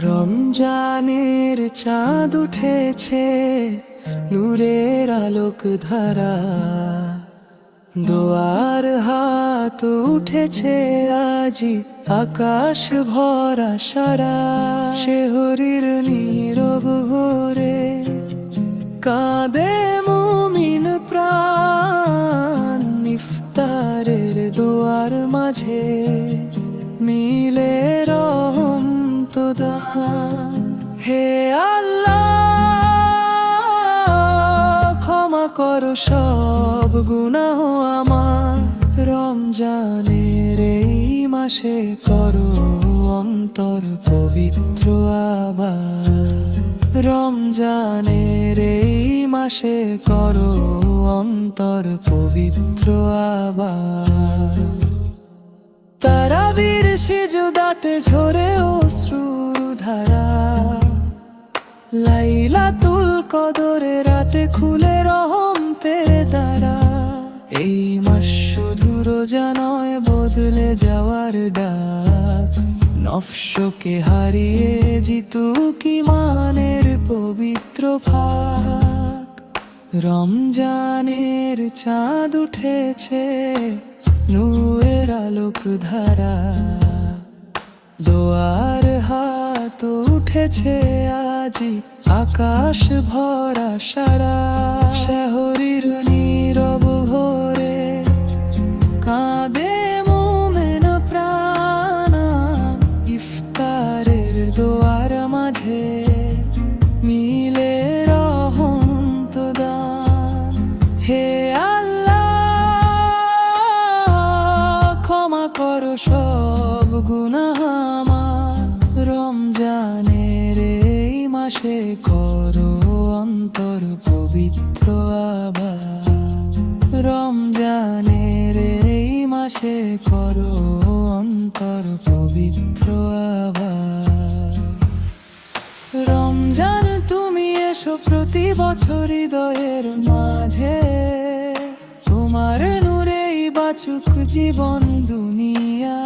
রমজানের চাঁদ উঠেছে, নূরের আলোক ধারা, দোয়ার হাত উঠেছে আজি, আকাশ ভরা সারা। শেহরির নীরব ভোরে কাঁদে মুমিন প্রাণ, ইফতারের দোয়ার মাঝে মিলে রহম তো দান। হে আল্লাহ, ক্ষমা করো সব গুনাহ আমার, রমজানের এই মাসে করো অন্তর পবিত্র আবার। রমজানের এই মাসে করো অন্তর পবিত্র আবার। তারাবির সিজদাতে ঝরে অশ্রুর ধারা, লাইলাতুল কদরে রাতে খুলে রহমতের দ্বারা। এই মাস শুধু রোজা নয়, বদলে যাওয়ার ডাক, নফসকে হারিয়ে জিতুক ঈমানের পবিত্র ভাগ। রমজানের চাঁদ উঠেছে, নূরের আলোক ধারা, দোয়ার হাত উঠেছে আজি, আকাশ ভরা সারা। শহরের নীরব ভোরে কাঁদে মুমিন প্রাণ, ইফতারের দোয়ার মাঝে মিলে রহম তো দান। হে করো সব গুনাহ আমার, রমজানের এই মাসে করো অন্তর পবিত্র আবার। রমজানের এই মাসে করো অন্তর পবিত্র আবার। রমজান তুমি এসো প্রতি বছর হৃদয়ের মাঝে, তোমার নূরেই বাঁচুক জীবন দুনিয়া।